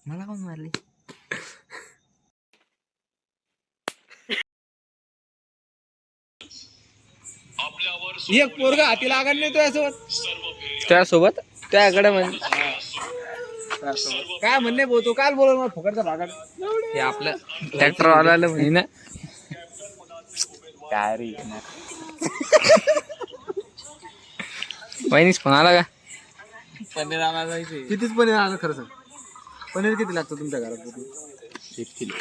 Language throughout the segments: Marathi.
मला कोण मारली? एक पोरगा हाती लागत नाही त्यासोबत त्याकडे म्हणजे काय म्हणणे बोलतो काल बोलव मला फुकटचा भागात हे आपलं ट्रॅक्टर वाला म्हणे ना काय रे वहिनीच फोन आला का? पनीर आणायला जायचे. कितीच पनीर आलं खरं सांग? पनीर किती लागतं तुमच्या घरात? 1 किलो.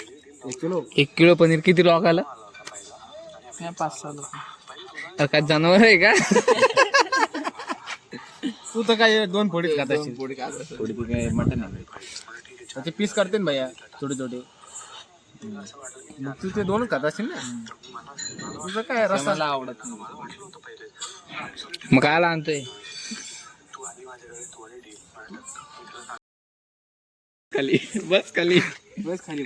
1 किलो. 1 किलो पनीर किती लोकाला? 5-6 लोक. काय जनावर आहे का? तू तर काय 2 फोडीच खात असशील. थोडी काय मटन आहे त्याचे पीस करते ना भैया थोडे थोडे. मग तू ते 2च खात असशील ना. तुझं काय रस्सा आवडत नाही. मग काय आणतोय? खाली बस खाली बस खाली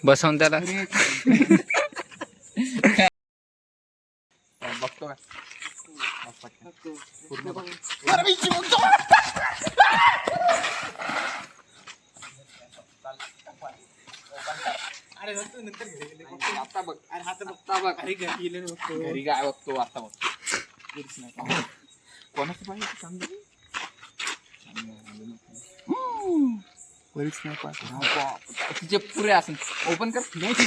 बसवून त्याला बघतो का आता बघ अरे हात बघता बघ अरे घरी गेले बघतो. घरी काय बघतो आता बघ कोणाचं पाहिजे सांग बरीच नाही पाहत. तिचे पुरे असेल ओपन कर तिची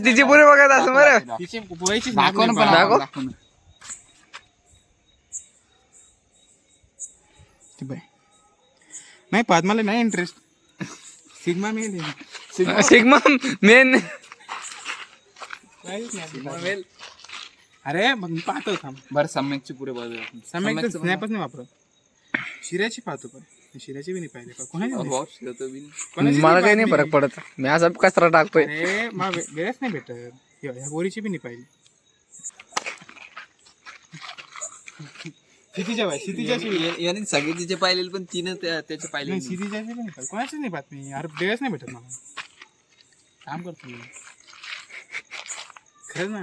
तिचे पुरे बघत असं बरं तिची पोहायची दाखव ना पण दाखव नाही पाहत मला नाही interest. Sigma male sigma men अरे मग मी पाहतो थांब. बरं सम्यकची पुरे बघ सम्यक स्नॅपच नाही वापरत. शिऱ्याची पाहतो पण शिऱ्याची बी नाही पाहिले का कोणाची मला काही नाही फरक पडत. मी असा कचरा टाकतोय. अरे मला वेळच नाही भेटत. ह्या गोरीची बी नाही पाहिली. क्षितिजाची याने सगळे तिचे पाहिले पण तिनं त्याचे पाहिले क्षितिजाची बी नाही पाहिली. कोणाचीच नाही पाहत मी. अरे वेळच नाही भेटत मला. काम करतो मी खरं ना.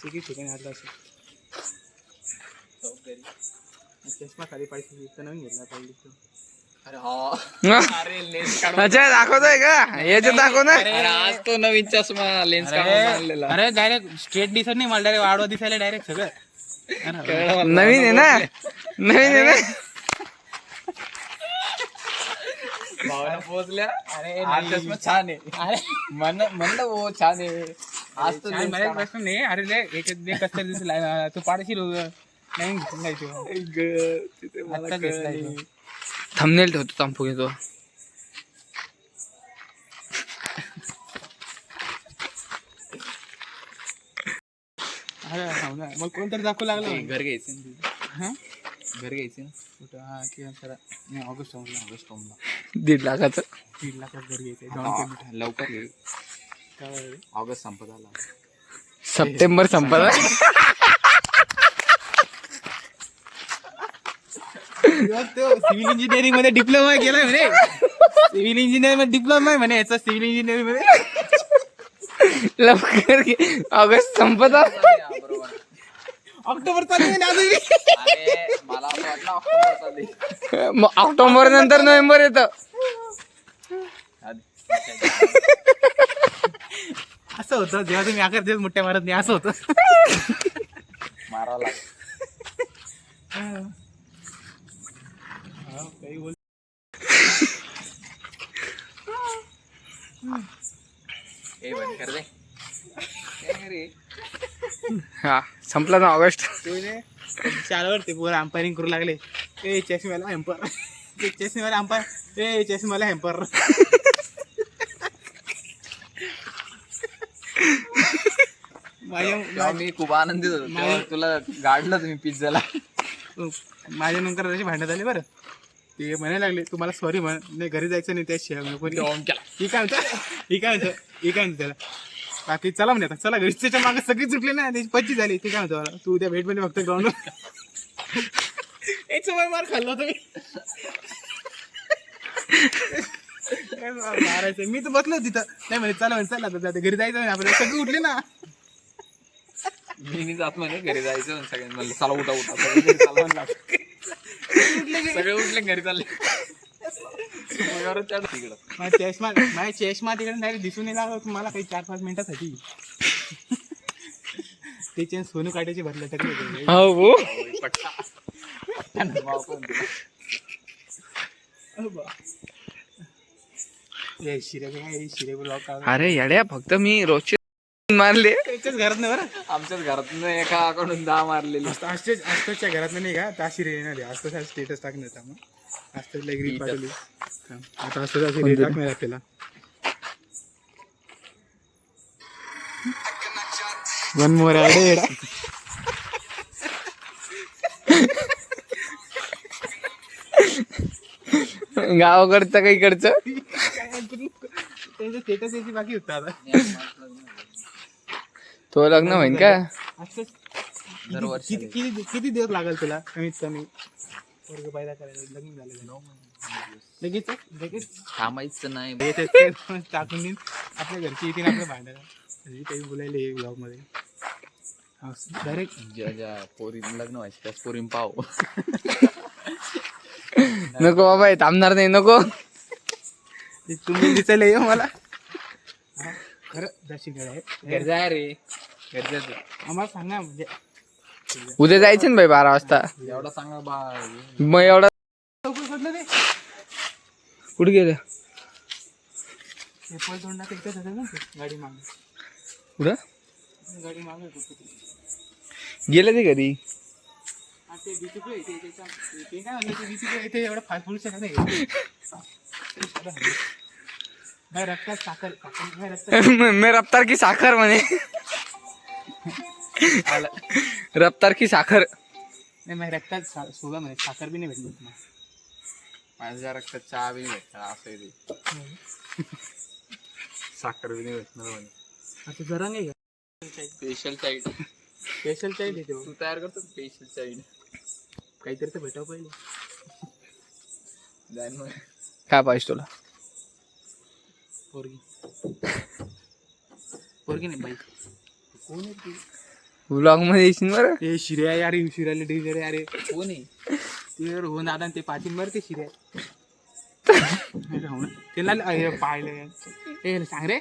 ठिकाणी हातला असेल चष्मा खाली पाहिजे तर नवीन घेतला पाहिजे. अच्छा दाखवतोय का याच्यात दाखव ना आज तो नवीन चष्मा लेन्स अरे डायरेक्ट स्ट्रेट दिसत नाही मला. डायरेक्ट वाढवा दिसायला डायरेक्ट सगळं नवीन आहे ना नवीन आहे ना पोहोचल्या. अरे चष्मा छान आहे. अरे म्हणलं हो छान आहे आज तो माझ्या प्रश्न नाही. अरे याच्यात कसं दिसला तू पाडशील नवीन घेतला थंबनेल ठेवतो तांपू घेतो. मग कोणतरी दाखवू लागलं. घर घ्यायचं हा घर घ्यायचं कुठं हा किंवा सर नाही ऑगस्ट 1.5 लाखाचं 3 लाखात घर घ्यायचं डाऊन पेमेंट. लवकर घे. काय ऑगस्ट संपत आला. सप्टेंबर संपत आला. सिव्हिल इंजिनिअरिंग मध्ये डिप्लोमा केलाय म्हणे. सिव्हिल इंजिनिअरिंग मध्ये डिप्लोमा आहे म्हणे याचा. सिव्हिल इंजिनिअरिंग मध्ये लवकर घे. ऑगस्ट संपत आला. ऑक्टोबर चालू मग ऑक्टोबर नंतर नोव्हेंबर येतं. असं होतं जेव्हा तुम्ही 11 दिवस मोठ्या मारत नाही असं होतं. मारावं कर दे. हा संपला ना ऑगस्ट. शाळेवर ते पोरं अंपायरिंग करू लागले. ए चष्म्याला हॅम्पर. चष्म्याला अंपायर. ए चष्म्याला हॅम्पर. मी खूप आनंदित होतो तुला गाडलं तुम्ही पिझ्झाला. माझ्या नंतर त्याची भांडण झाली बरं. ते म्हणायला लागले तुम्हाला सॉरी म्हण नाही घरी जायचं नाही त्याशिवाय कोणी ही काय म्हणतो त्याला बाकी चला म्हणे आता चला घरी. त्याच्या मागे सगळी चुकले ना त्याची 25 झाली. ते काय म्हणतो तू उद्या भेट मध्ये फक्त ग्राउंडवर एक समय मार खाल्ला होता मारायचं. मी तर बसलो तिथं नाही म्हणे चला म्हणे चला आता घरी जायचं म्हणे आपल्याला. सगळे उठले ना. मी जात म्हणे घरी जायचं सगळ्यांना चला उठा सगळे उठले घरी चालले. माझ्या चष्मा तिकडे नाही दिसून नाही लागला तुम्हाला काही 4-5 मिनिटासाठी. ते चेन सोनू काट्याची भरलं टाकले. हो शिरे ब्लॉक अरे येड्या फक्त मी रोजचे मारले. त्याच्याच घरात नाही बरं. आमच्याच घरातून एकाकडून 10 मारलेले. आस्तच्या घरात नाही का त्या शिरे येणार आहे. आस्तच्या स्टेटस टाकण्याचा मग आस्तला ग्रीन पाठवली. आता आस्तच्या शिरे टाकणार आपल्याला. One more ad. गावाकडचं काही इकडचं त्यांचं स्टेटस याची बाकी होता आता. तो लग्न होईन का किती दिवस लागेल तुला कमीत कमी वर्ग पैदा करायला? लग्न झालं लगेच लगेच थांबायचं नाही. टाकून देईन आपल्या घरची येतील आपल्या भांडायला. काही बोलायला ब्लॉग मध्ये डायरेक्ट ज्या पोरी लग्न व्हायचं त्याच पोरी पाव. नको बाबा हे थांबणार नाही. नको तुम्ही दिसायला ये मला. खरं दर्शन आहे घर जाय रे. गरजेचं आम्हाला सांगा म्हणजे उद्या जायचं ना भाई 12 वाजता. एवढा सांगा बा. मग एवढा कुठलं ते कुठे गेलं? पेपर तोंडा तिथं जातं ना गाडी मागे. कुठं गाडी मागे गेलं ते घरी? ते बिचुकलं ते काय म्हणलं ते बिचुकलं इथे एवढं फास्ट फूड शकत नाही. भाई रक्तात साखर भाई रक्तात मी रफ्तार की साखर म्हणे. रफ्तार की साखर नाही. माझ्या रक्तात सोडा म्हणे साखर बी नाही भेटली तुम्हाला. माझ्या रक्तात चहा बी नाही भेटणार असं ते. साखर बी नाही भेटणार म्हणे. आता जरा नाही का स्पेशल चाईल्ड. स्पेशल चाईल्ड येते तू तयार करतो स्पेशल चाईल्ड. काहीतरी तर भेटावं पहिले. काय पाहिजे तुला? पोरगी पोरगी नाही बाई. कोण आहे ती? ब्लॉग मध्ये येशील बरं. ते शिर्या यार शिरायला डेंजर आहे. अरे कोण आहे ते हो दादा ते पाठीन बरं ते शिर्या. त्याला पाहिलं हे सांग रे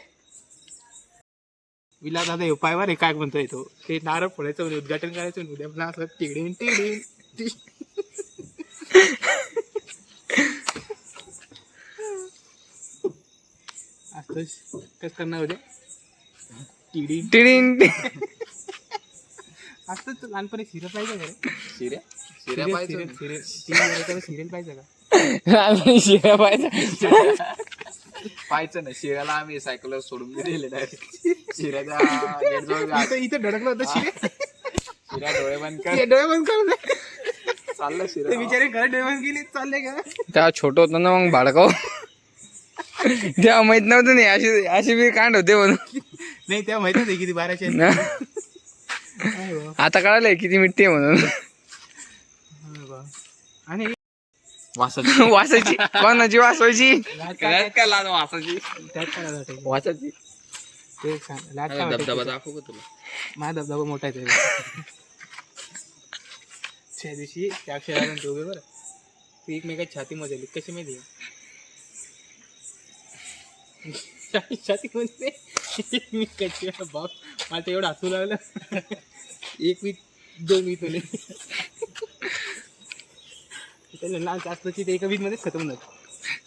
विला दादा हे पायवर आहे काय म्हणतोय तो. ते नारळ फोडायचं म्हणजे उद्घाटन करायचं उद्या मला असं तिकडे कस करणार होते टिडी टिडिंग. असतच लहानपणी सिरियल पाहिजे का रे? शिऱ्या शिऱ्या पाहिजे. सिरियल पाहिजे का? शिऱ्या पाहिजे पाहायचं ना. शिऱ्याला आम्ही सायकलवर सोडून दिलेले डायरेक्ट. शिऱ्याच्या गेट जवळ इथं धडकलं होतं शिर्या. शिऱ्या डोळे बंद कर. डोळे बंद करून चाललं ते शिऱ्या. बिचारे घर डोळे बंद केले चालले का? तेव्हा छोट होतं ना मग भाडकाव. तेव्हा माहित नव्हतं नाही अशी अशी बी कांड होते म्हणून. नाही तेव्हा माहित नाही किती 12चे. आता कळालंय किती मिट्टी आहे म्हणून. आणि वासाची वासाची कोणाची वासाची काय लाज वासाची त्यात काय वाटतं वासाची. ते सांग लाट काय धबधबा वाटतं? दाखवू का तुला? माझा धबधबा मोठा आहे त्याच्या दिवशी त्या अक्षराला दोघे बरं ते एकमेकाची छाती मध्ये कशी माहिती आहे? छाती एकमेकाची बाप मला तर एवढं हसू लागलं. 1 वीक 2 वीक होले लहान जास्तची ते 1 वीक मध्येच खतम झालं.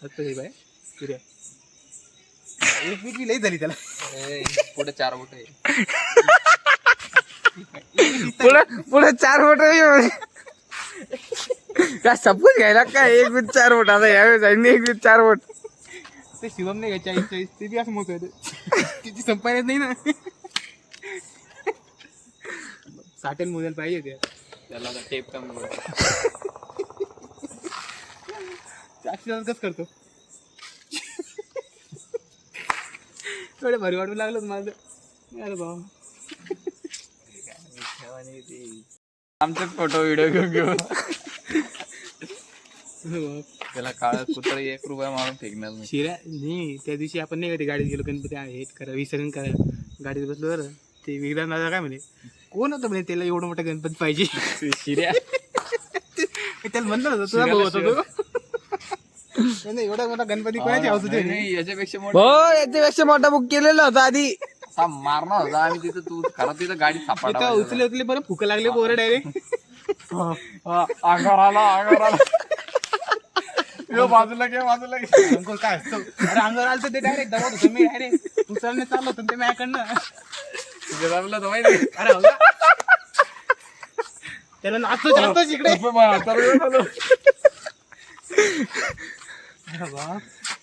असतं हे बाय सूर्या 1 वीक लई झाली त्याला. पुढे 4 बोट आहे. पुढे 4 बोट काय सपून घ्यायला काय 1 वीक 4 बोट. आता यावेळेस 1 वीक 4 बोट. ते शिवम नाही का 40 ते बी असं मोठ आहे तिची संपायच नाही ना. साठेल मोजायला पाहिजे त्याला टेप कमी कसं करतो. थोडे भारी वाटू लागलं माझं. अरे भाऊ आमचेच फोटो व्हिडिओ घेऊन त्याला काळा कुत्र 1 रुपया मारून फेकणार नाही. शिऱ्या नाही त्या दिवशी आपण नाही का ते गाडीत गेलो गणपती हे करा विसर्जन करा गाडीत बसलो बरं ते विक्रांत दादा काय म्हणे कोण होतं म्हणे त्याला एवढं मोठं गणपती पाहिजे. शिऱ्या त्याला म्हणलं होतं तुझा भाऊ होता तो. नाही, एवढा मोठा गणपती कोणाची हाऊस होती? नाही, याच्यापेक्षा मोठा हो याच्यापेक्षा मोठा बुक केलेला होता आधी. असा मारणार होता आम्ही तिथं. तू खरं तिथं गाडी सापडा तिथं उचले बरं फुकं लागले पोरं डायरेक्ट. अंगावर आला यो बाजूला घे बाजूला घे. अंकुर काय असतो? अरे अंगावर आलं तर ते डायरेक्ट दबावत होतं मी डायरेक्ट उचलणे चाललो होतं ते माझ्याकडनं. तुझ्या दाबला तर माहिती आहे. अरे हो का? त्याला नाचतोच इकडे. अरे बाप.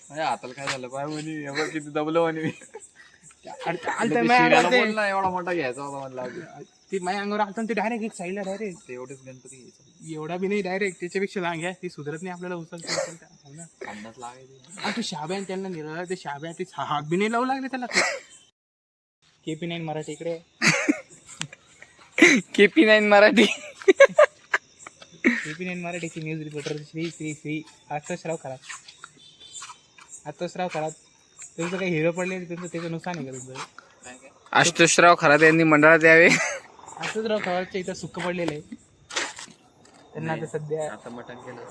माझ्या हाताला काय झालं पाय म्हणे एवढं किती दबलं म्हणे मी. आलतं माझ्या शिऱ्याला अंगावर ते. बोलला एवढा मोठा घ्यायचा होता म्हणला. ती माझ्या अंगावर आलतं ते डायरेक्ट एक साईडला डायरेक्ट. ते एवढेच गणपती घ्यायचं एवढा बी नाही डायरेक्ट त्याच्यापेक्षा लहान घ्या ती सुधरत नाही आपल्याला उचलते. अंदाज लागायचे. आणि तू शाब्यान त्यांना निघाला ते शाब्या ते हात बी नाही लावू लागले त्याला. KP9 मराठी इकडे. KP9 मराठी. KP9 मराठीची न्यूज रिपोर्टर श्री आत्ताश्राव खरात. तुमचं काही हिरो पडले त्याचं नुकसान आहे का तुमचं? आशुतोषराव खरात यांनी मंडळात यावे. आत्ताश्राव खरातच्या इथं सुक्क पडलेलं आहे त्यांना. आता सध्या आता मटण केलं.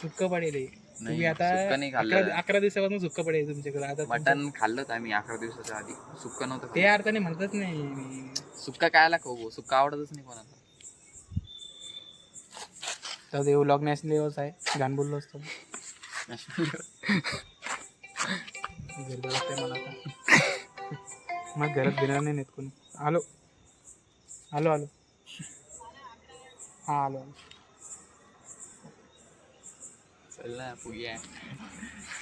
सुक्क पडेल आहे. तुम्ही आता सुक्क नाही खाल्लं. 11 दिवसापासून सुक्क पडेल तुमच्याकडे. आता मटण खाल्लं आम्ही 11 दिवसाच्या आधी. सुक्क नव्हतं. ते अर्थाने म्हणतच नाही. सुक्का कायला खाऊ? सुक्का आवडतच नाही कोणाला. तर ते व्लॉग नॅशनल लेवलच आहे. घाण बोललो असतो मला आता. मग घरात बिना नाही नेत कोणी. आलो हा आलो. चल ना फुग्या.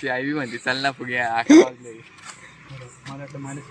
ती आई बी म्हणते चल ना फुग्या. 11 वाजले. मला वाटलं माणूस